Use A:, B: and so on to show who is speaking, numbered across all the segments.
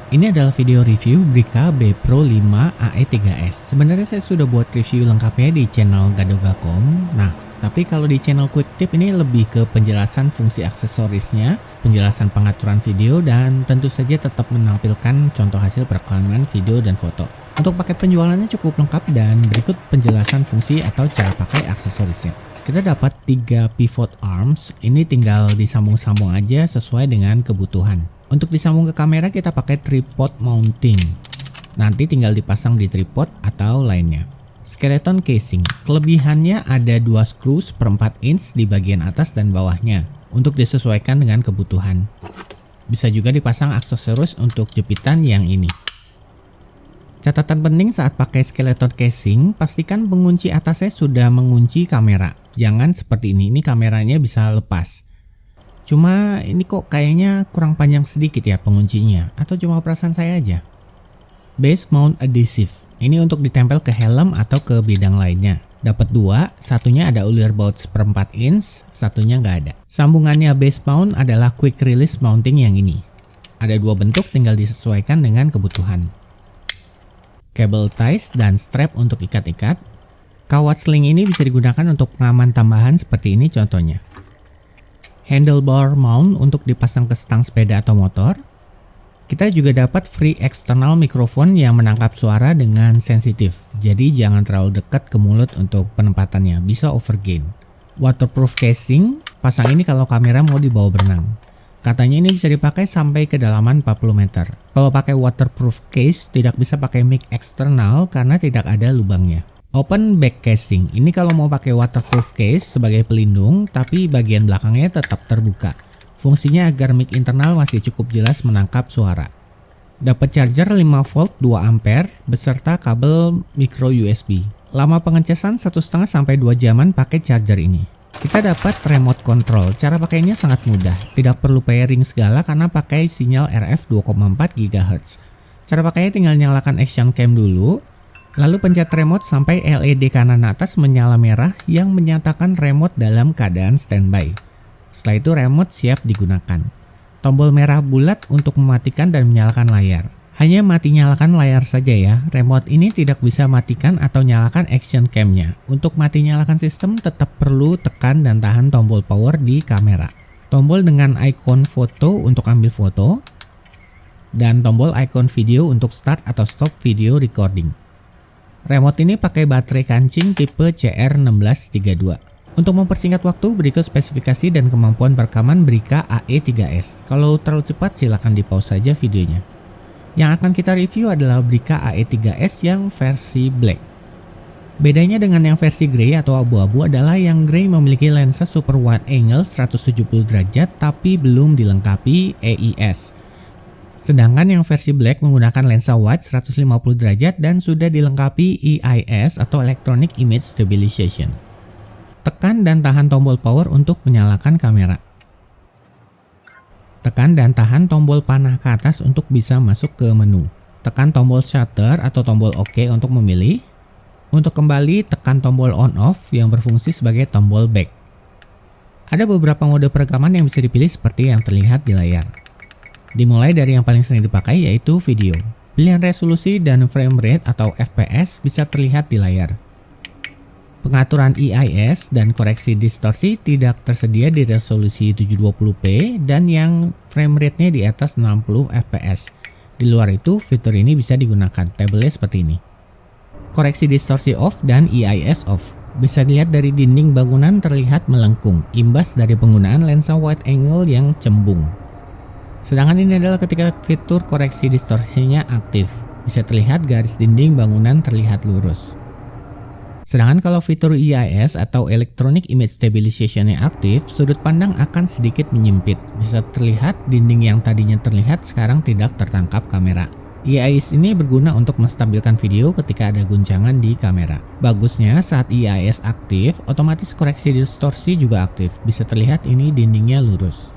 A: Ini adalah video review Brika B Pro 5 AE3S. Sebenarnya saya sudah buat review lengkapnya di channel Gadoga.com. Nah, tapi kalau di channel Quick Tip ini lebih ke penjelasan fungsi aksesorisnya, penjelasan pengaturan video, dan tentu saja tetap menampilkan contoh hasil perekaman video dan foto. Untuk paket penjualannya cukup lengkap dan berikut penjelasan fungsi atau cara pakai aksesorisnya. Kita dapat 3 pivot arms, ini tinggal disambung-sambung aja sesuai dengan kebutuhan. Untuk disambung ke kamera kita pakai tripod mounting. Nanti tinggal dipasang di tripod atau lainnya. Skeleton casing. Kelebihannya ada 2 skru 1/4 inch di bagian atas dan bawahnya untuk disesuaikan dengan kebutuhan. Bisa juga dipasang aksesoris untuk jepitan yang ini. Catatan penting saat pakai skeleton casing, pastikan pengunci atasnya sudah mengunci kamera. Jangan seperti ini kameranya bisa lepas. Cuma ini kok kayaknya kurang panjang sedikit ya penguncinya, atau cuma perasaan saya aja. Base mount adhesive, ini untuk ditempel ke helm atau ke bidang lainnya. Dapat 2, satunya ada ulir baut 1/4 inch, satunya nggak ada. Sambungannya base mount adalah quick release mounting yang ini. Ada 2 bentuk, tinggal disesuaikan dengan kebutuhan. Cable ties dan strap untuk ikat-ikat. Kawat sling ini bisa digunakan untuk pengaman tambahan seperti ini contohnya. Handlebar mount untuk dipasang ke stang sepeda atau motor. Kita juga dapat free external microphone yang menangkap suara dengan sensitif. Jadi jangan terlalu dekat ke mulut untuk penempatannya, bisa overgain. Waterproof casing, pasang ini kalau kamera mau dibawa berenang. Katanya ini bisa dipakai sampai kedalaman 40 meter. Kalau pakai waterproof case tidak bisa pakai mic eksternal karena tidak ada lubangnya. Open back casing, ini kalau mau pakai waterproof case sebagai pelindung tapi bagian belakangnya tetap terbuka. Fungsinya agar mic internal masih cukup jelas menangkap suara. Dapat charger 5 volt 2 ampere beserta kabel micro USB. Lama pengecasan 1,5 sampai 2 jaman pakai charger ini. Kita dapat remote control, cara pakainya sangat mudah. Tidak perlu pairing segala karena pakai sinyal RF 2,4 GHz. Cara pakainya tinggal nyalakan action cam dulu. Lalu pencet remote sampai LED kanan atas menyala merah yang menyatakan remote dalam keadaan standby. Setelah itu remote siap digunakan. Tombol merah bulat untuk mematikan dan menyalakan layar. Hanya mati nyalakan layar saja ya. Remote ini tidak bisa matikan atau nyalakan action cam-nya. Untuk mati nyalakan sistem tetap perlu tekan dan tahan tombol power di kamera. Tombol dengan ikon foto untuk ambil foto. Dan tombol ikon video untuk start atau stop video recording. Remote ini pakai baterai kancing tipe CR1632. Untuk mempersingkat waktu, berikut spesifikasi dan kemampuan perekaman Brika AE3S. Kalau terlalu cepat silahkan di pause saja videonya. Yang akan kita review adalah Brika AE3S yang versi black. Bedanya dengan yang versi grey atau abu-abu adalah yang grey memiliki lensa super wide angle 170 derajat tapi belum dilengkapi EIS. Sedangkan yang versi black menggunakan lensa wide 150 derajat dan sudah dilengkapi EIS atau Electronic Image Stabilization. Tekan dan tahan tombol power untuk menyalakan kamera. Tekan dan tahan tombol panah ke atas untuk bisa masuk ke menu. Tekan tombol shutter atau tombol OK untuk memilih. Untuk kembali, tekan tombol on off yang berfungsi sebagai tombol back. Ada beberapa mode perekaman yang bisa dipilih seperti yang terlihat di layar. Dimulai dari yang paling sering dipakai yaitu video. Pilihan resolusi dan frame rate atau FPS bisa terlihat di layar. Pengaturan EIS dan koreksi distorsi tidak tersedia di resolusi 720p dan yang frame rate-nya di atas 60 fps. Di luar itu, fitur ini bisa digunakan. Tabelnya seperti ini. Koreksi distorsi off dan EIS off. Bisa dilihat dari dinding bangunan terlihat melengkung, imbas dari penggunaan lensa wide angle yang cembung. Sedangkan ini adalah ketika fitur koreksi distorsinya aktif. Bisa terlihat garis dinding bangunan terlihat lurus. Sedangkan kalau fitur EIS atau Electronic Image Stabilization-nya aktif, sudut pandang akan sedikit menyempit. Bisa terlihat dinding yang tadinya terlihat sekarang tidak tertangkap kamera. EIS ini berguna untuk menstabilkan video ketika ada guncangan di kamera. Bagusnya saat EIS aktif, otomatis koreksi distorsi juga aktif. Bisa terlihat ini dindingnya lurus.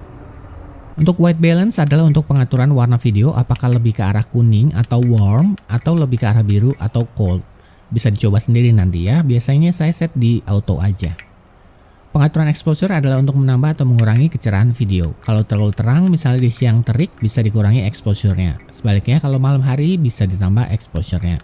A: Untuk white balance adalah untuk pengaturan warna video apakah lebih ke arah kuning atau warm atau lebih ke arah biru atau cold. Bisa dicoba sendiri nanti ya, biasanya saya set di auto aja. Pengaturan exposure adalah untuk menambah atau mengurangi kecerahan video. Kalau terlalu terang, misalnya di siang terik, bisa dikurangi exposure-nya. Sebaliknya, kalau malam hari, bisa ditambah exposure-nya.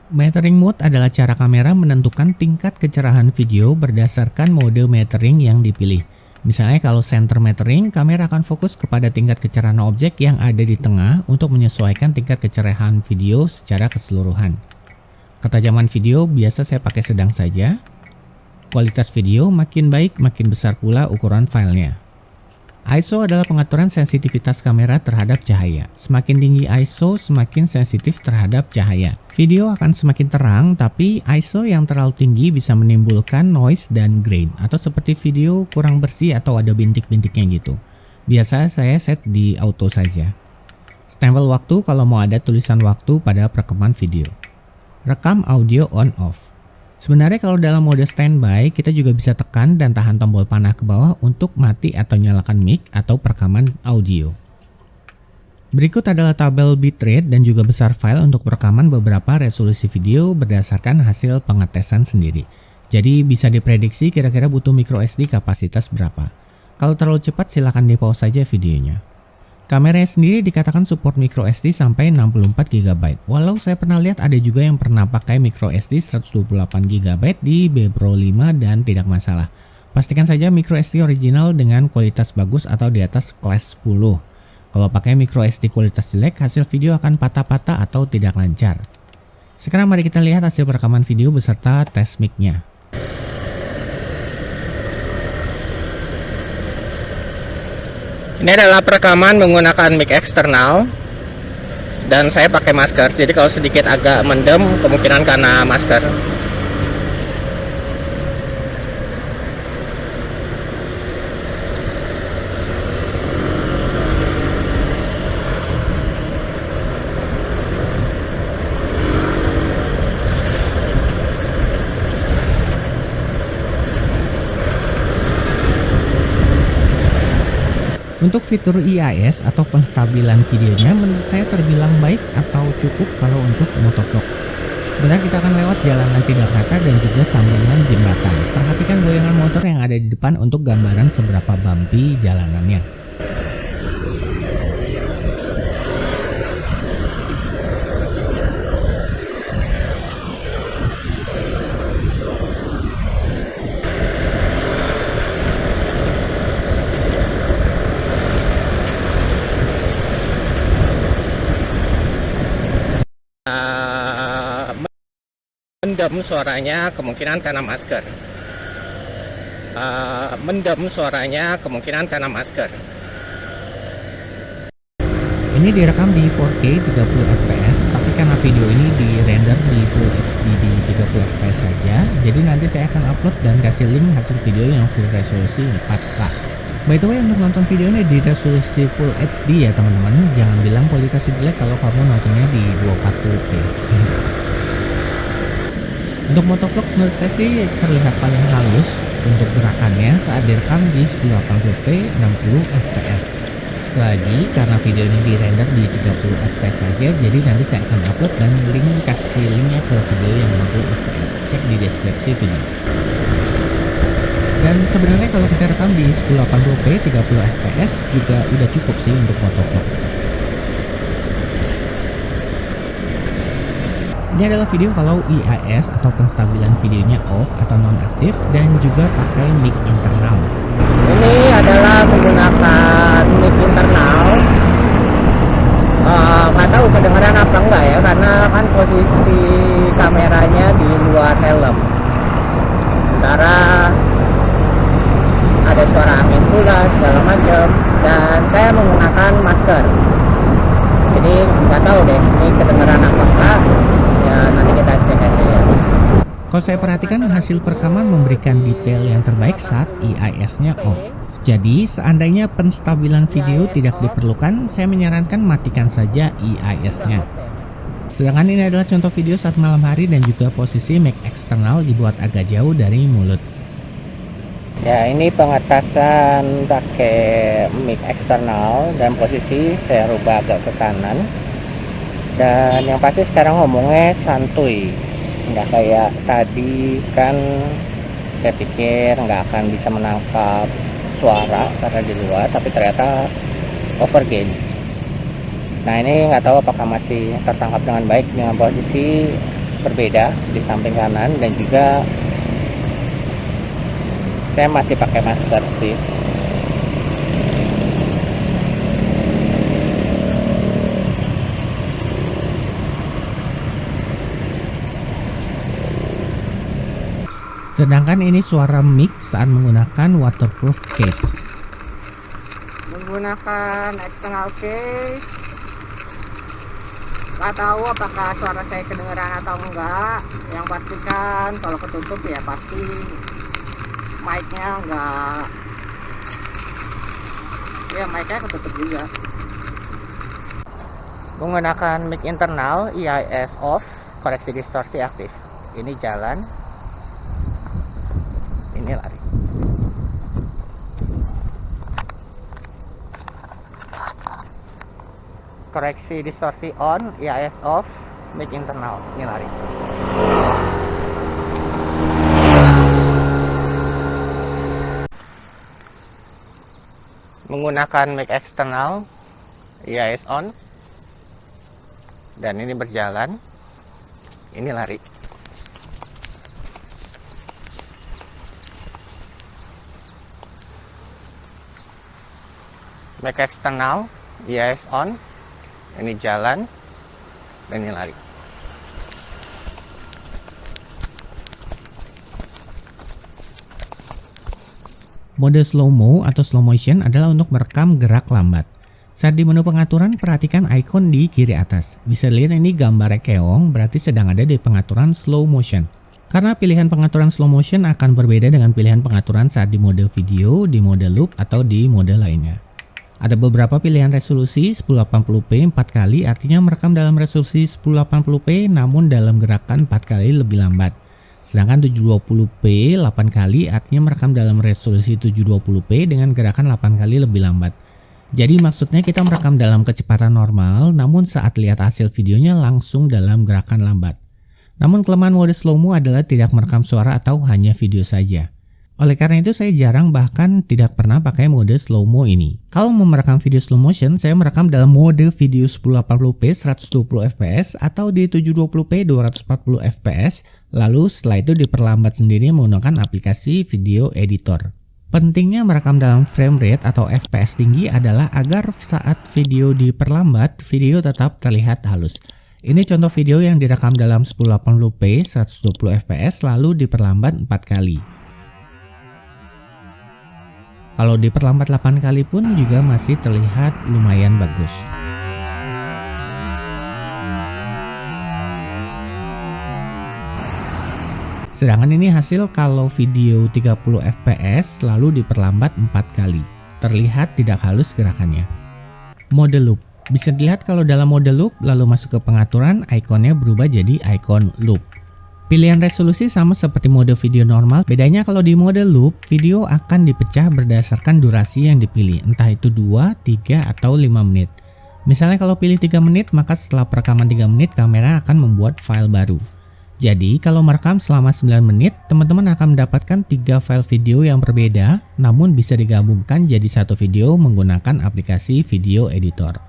A: Metering mode adalah cara kamera menentukan tingkat kecerahan video berdasarkan mode metering yang dipilih. Misalnya kalau center metering, kamera akan fokus kepada tingkat kecerahan objek yang ada di tengah untuk menyesuaikan tingkat kecerahan video secara keseluruhan. Ketajaman video biasa saya pakai sedang saja. Kualitas video makin baik, makin besar pula ukuran filenya. ISO adalah pengaturan sensitivitas kamera terhadap cahaya. Semakin tinggi ISO, semakin sensitif terhadap cahaya. Video akan semakin terang, tapi ISO yang terlalu tinggi bisa menimbulkan noise dan grain, atau seperti video kurang bersih atau ada bintik-bintiknya gitu. Biasa saya set di auto saja. Stempel waktu kalau mau ada tulisan waktu pada perekaman video. Rekam audio on-off. Sebenarnya kalau dalam mode standby, kita juga bisa tekan dan tahan tombol panah ke bawah untuk mati atau nyalakan mic atau perekaman audio. Berikut adalah tabel bitrate dan juga besar file untuk perekaman beberapa resolusi video berdasarkan hasil pengetesan sendiri. Jadi bisa diprediksi kira-kira butuh microSD kapasitas berapa. Kalau terlalu cepat silahkan di pause saja videonya. Kameranya sendiri dikatakan support microSD sampai 64 GB. Walau saya pernah lihat ada juga yang pernah pakai microSD 128 GB di B Pro 5 dan tidak masalah. Pastikan saja microSD original dengan kualitas bagus atau di atas kelas 10. Kalau pakai microSD kualitas jelek, hasil video akan patah-patah atau tidak lancar. Sekarang mari kita lihat hasil perekaman video beserta tes mic-nya.
B: Ini adalah perekaman menggunakan mic eksternal dan saya pakai masker. Jadi kalau sedikit agak mendem kemungkinan karena masker.
A: Untuk fitur EIS atau penstabilan videonya menurut saya terbilang baik atau cukup kalau untuk motovlog. Sebenarnya kita akan lewat jalanan tidak rata dan juga sambungan jembatan. Perhatikan goyangan motor yang ada di depan untuk gambaran seberapa bumpy jalanannya.
B: Mendem suaranya kemungkinan karena masker. Mendem suaranya kemungkinan karena masker.
A: Ini direkam di 4K 30 fps, tapi karena video ini di render di Full HD di 30 fps saja, jadi nanti saya akan upload dan kasih link hasil video yang full resolusi 4K. By the way, untuk nonton videonya di resolusi Full HD ya teman-teman, jangan bilang kualitasnya jelek kalau kamu nontonnya di 240p. Untuk motovlog menurut saya sih terlihat paling halus untuk gerakannya saat direkam di 1080p 60 fps. Sekali lagi, karena video ini di render di 30 fps saja, jadi nanti saya akan upload dan kasih linknya ke video yang 60 fps. Cek di deskripsi video. Dan sebenarnya kalau kita rekam di 1080p 30 fps juga udah cukup sih untuk motovlog. Ini adalah video kalau EIS atau penstabilan videonya off atau nonaktif dan juga pakai mic internal.
B: Ini adalah menggunakan mic internal. Nggak tahu kedengeran apa enggak ya, karena kan posisi kameranya di luar helm. Sementara ada suara angin pula segala macam, dan saya menggunakan masker. Jadi nggak tahu deh ini kedengeran apakah. Ya, nanti kita cek aja ya.
A: Kalau saya perhatikan hasil perekaman memberikan detail yang terbaik saat EIS-nya off. Jadi seandainya penstabilan video tidak diperlukan, saya menyarankan matikan saja EIS-nya. Sedangkan ini adalah contoh video saat malam hari dan juga posisi mic eksternal dibuat agak jauh dari mulut.
B: Ya, ini pengetasan pakai mic eksternal dan posisi saya rubah agak ke kanan. Dan yang pasti sekarang ngomongnya santuy, nggak kayak tadi kan Saya pikir nggak akan bisa menangkap suara karena di luar, tapi ternyata overgain. Nah, ini nggak tahu apakah masih tertangkap dengan baik dengan posisi berbeda di samping kanan, dan juga saya masih pakai masker sih.
A: Sedangkan ini suara mic saat menggunakan waterproof case.
B: Menggunakan external case, nggak tahu apakah suara saya kedengeran atau enggak. Yang pastikan kalau ketutup ya pasti mic-nya enggak, ya mic-nya ketutup juga. Menggunakan mic internal, EIS off, koreksi distorsi aktif. Ini jalan, ini lari. Koreksi distorsi on, EIS off, mic internal, ini lari. Menggunakan mic eksternal, EIS on, dan ini berjalan, ini lari. Mic eksternal, EIS on, ini jalan, dan ini lari.
A: Mode slow-mo atau slow motion adalah untuk merekam gerak lambat. Saat di menu pengaturan, perhatikan ikon di kiri atas. Bisa dilihat ini gambar keong, berarti sedang ada di pengaturan slow motion. Karena pilihan pengaturan slow motion akan berbeda dengan pilihan pengaturan saat di mode video, di mode loop, atau di mode lainnya. Ada beberapa pilihan resolusi. 1080p 4 kali artinya merekam dalam resolusi 1080p namun dalam gerakan 4 kali lebih lambat. Sedangkan 720p 8 kali artinya merekam dalam resolusi 720p dengan gerakan 8 kali lebih lambat. Jadi maksudnya kita merekam dalam kecepatan normal namun saat lihat hasil videonya langsung dalam gerakan lambat. Namun kelemahan mode slow-mo adalah tidak merekam suara atau hanya video saja. Oleh karena itu saya jarang bahkan tidak pernah pakai mode slow-mo ini. Kalau mau merekam video slow motion, saya merekam dalam mode video 1080p 120fps atau di 720p 240fps, lalu setelah itu diperlambat sendiri menggunakan aplikasi video editor. Pentingnya merekam dalam frame rate atau fps tinggi adalah agar saat video diperlambat, video tetap terlihat halus. Ini contoh video yang direkam dalam 1080p 120fps lalu diperlambat 4 kali. Kalau diperlambat 8 kali pun juga masih terlihat lumayan bagus. Sedangkan ini hasil kalau video 30 fps lalu diperlambat 4 kali. Terlihat tidak halus gerakannya. Mode loop. Bisa dilihat kalau dalam mode loop lalu masuk ke pengaturan, ikonnya berubah jadi ikon loop. Pilihan resolusi sama seperti mode video normal, bedanya kalau di mode loop, video akan dipecah berdasarkan durasi yang dipilih, entah itu 2, 3, atau 5 menit. Misalnya kalau pilih 3 menit, maka setelah perekaman 3 menit, kamera akan membuat file baru. Jadi kalau merekam selama 9 menit, teman-teman akan mendapatkan 3 file video yang berbeda, namun bisa digabungkan jadi satu video menggunakan aplikasi video editor.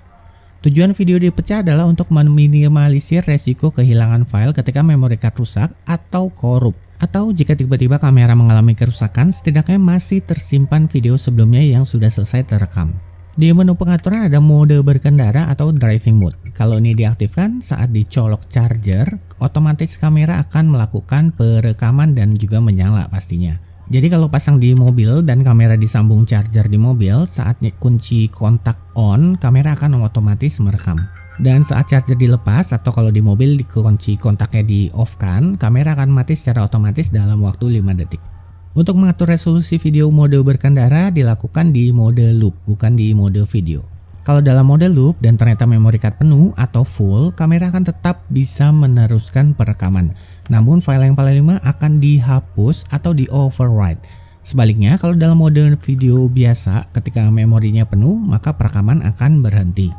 A: Tujuan video dipecah adalah untuk meminimalisir resiko kehilangan file ketika memory card rusak atau korup. Atau jika tiba-tiba kamera mengalami kerusakan, setidaknya masih tersimpan video sebelumnya yang sudah selesai terekam. Di menu pengaturan ada mode berkendara atau driving mode. Kalau ini diaktifkan, saat dicolok charger, otomatis kamera akan melakukan perekaman dan juga menyala pastinya. Jadi kalau pasang di mobil dan kamera disambung charger di mobil, saatnya kunci kontak on, kamera akan otomatis merekam. Dan saat charger dilepas atau kalau di mobil kunci kontaknya di off kan, kamera akan mati secara otomatis dalam waktu 5 detik. Untuk mengatur resolusi video mode berkendara dilakukan di mode loop, bukan di mode video. Kalau dalam mode loop dan ternyata memory card penuh atau full, kamera akan tetap bisa meneruskan perekaman. Namun file yang paling lama akan dihapus atau di overwrite. Sebaliknya, kalau dalam mode video biasa, ketika memorinya penuh, maka perekaman akan berhenti.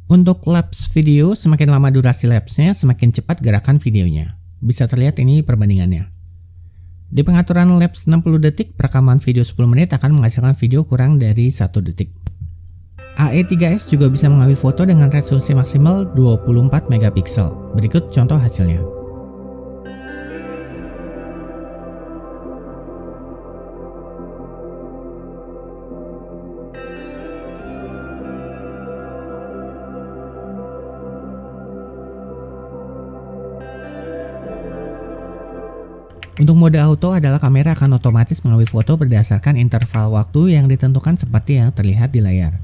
A: Untuk lapse video, semakin lama durasi lapse-nya, semakin cepat gerakan videonya. Bisa terlihat ini perbandingannya. Di pengaturan lapse 60 detik, perekaman video 10 menit akan menghasilkan video kurang dari 1 detik. AE3S juga bisa mengambil foto dengan resolusi maksimal 24 megapiksel. Berikut contoh hasilnya. Untuk mode auto adalah kamera akan otomatis mengambil foto berdasarkan interval waktu yang ditentukan seperti yang terlihat di layar.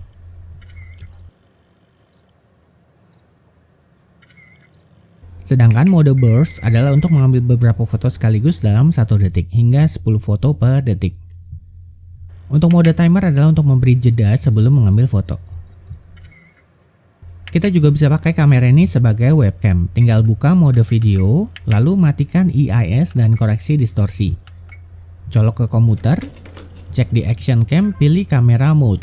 A: Sedangkan mode burst adalah untuk mengambil beberapa foto sekaligus dalam 1 detik hingga 10 foto per detik. Untuk mode timer adalah untuk memberi jeda sebelum mengambil foto. Kita juga bisa pakai kamera ini sebagai webcam, tinggal buka mode video, lalu matikan EIS dan koreksi distorsi. Colok ke komputer, cek di action cam, pilih kamera mode.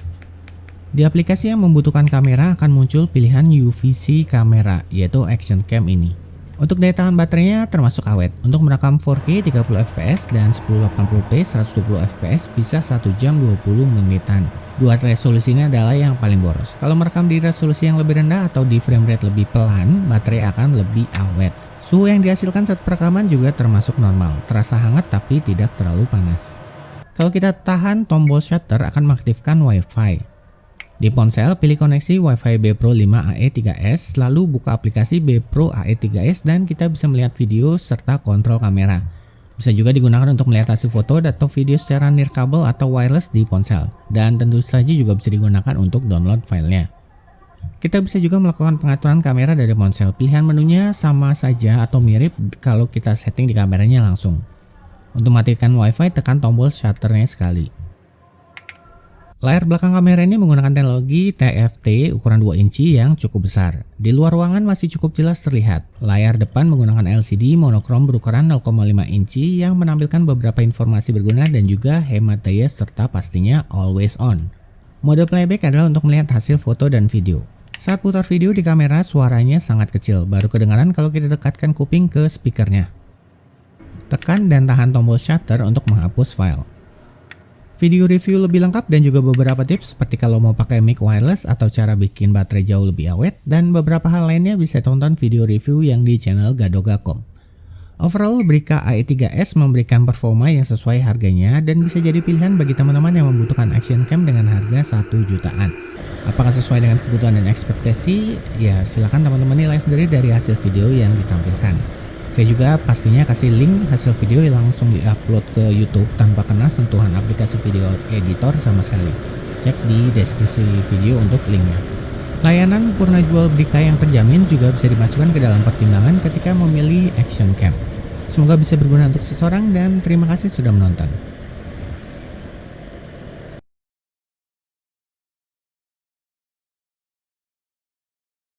A: Di aplikasi yang membutuhkan kamera akan muncul pilihan UVC kamera, yaitu action cam ini. Untuk daya tahan baterainya termasuk awet, untuk merekam 4K 30fps dan 1080p 120fps bisa 1 jam 20 menitan. Dua resolusi ini adalah yang paling boros. Kalau merekam di resolusi yang lebih rendah atau di frame rate lebih pelan, baterai akan lebih awet. Suhu yang dihasilkan saat perekaman juga termasuk normal, terasa hangat tapi tidak terlalu panas. Kalau kita tahan tombol shutter akan mengaktifkan Wi-Fi. Di ponsel, pilih koneksi Wi-Fi B Pro 5 AE3S, lalu buka aplikasi B Pro AE3S dan kita bisa melihat video serta kontrol kamera. Bisa juga digunakan untuk melihat hasil foto atau video secara nirkabel atau wireless di ponsel. Dan tentu saja juga bisa digunakan untuk download filenya. Kita bisa juga melakukan pengaturan kamera dari ponsel. Pilihan menunya sama saja atau mirip kalau kita setting di kameranya langsung. Untuk matikan Wi-Fi, tekan tombol shutternya sekali. Layar belakang kamera ini menggunakan teknologi TFT ukuran 2 inci yang cukup besar. Di luar ruangan masih cukup jelas terlihat. Layar depan menggunakan LCD monokrom berukuran 0,5 inci yang menampilkan beberapa informasi berguna dan juga hemat daya serta pastinya always on. Mode playback adalah untuk melihat hasil foto dan video. Saat putar video di kamera suaranya sangat kecil, baru kedengaran kalau kita dekatkan kuping ke speakernya. Tekan dan tahan tombol shutter untuk menghapus file. Video review lebih lengkap dan juga beberapa tips seperti kalau mau pakai mic wireless atau cara bikin baterai jauh lebih awet dan beberapa hal lainnya bisa tonton video review yang di channel Gadoga.com. Overall, Brica AE3S memberikan performa yang sesuai harganya dan bisa jadi pilihan bagi teman-teman yang membutuhkan action cam dengan harga 1 jutaan. Apakah sesuai dengan kebutuhan dan ekspektasi? Ya silahkan teman-teman nilai sendiri dari hasil video yang ditampilkan. Saya juga pastinya kasih link hasil video yang langsung diupload ke YouTube tanpa kena sentuhan aplikasi video editor sama sekali. Cek di deskripsi video untuk linknya. Layanan purna jual Brica yang terjamin juga bisa dimasukkan ke dalam pertimbangan ketika memilih action cam. Semoga bisa berguna untuk seseorang dan terima kasih sudah menonton.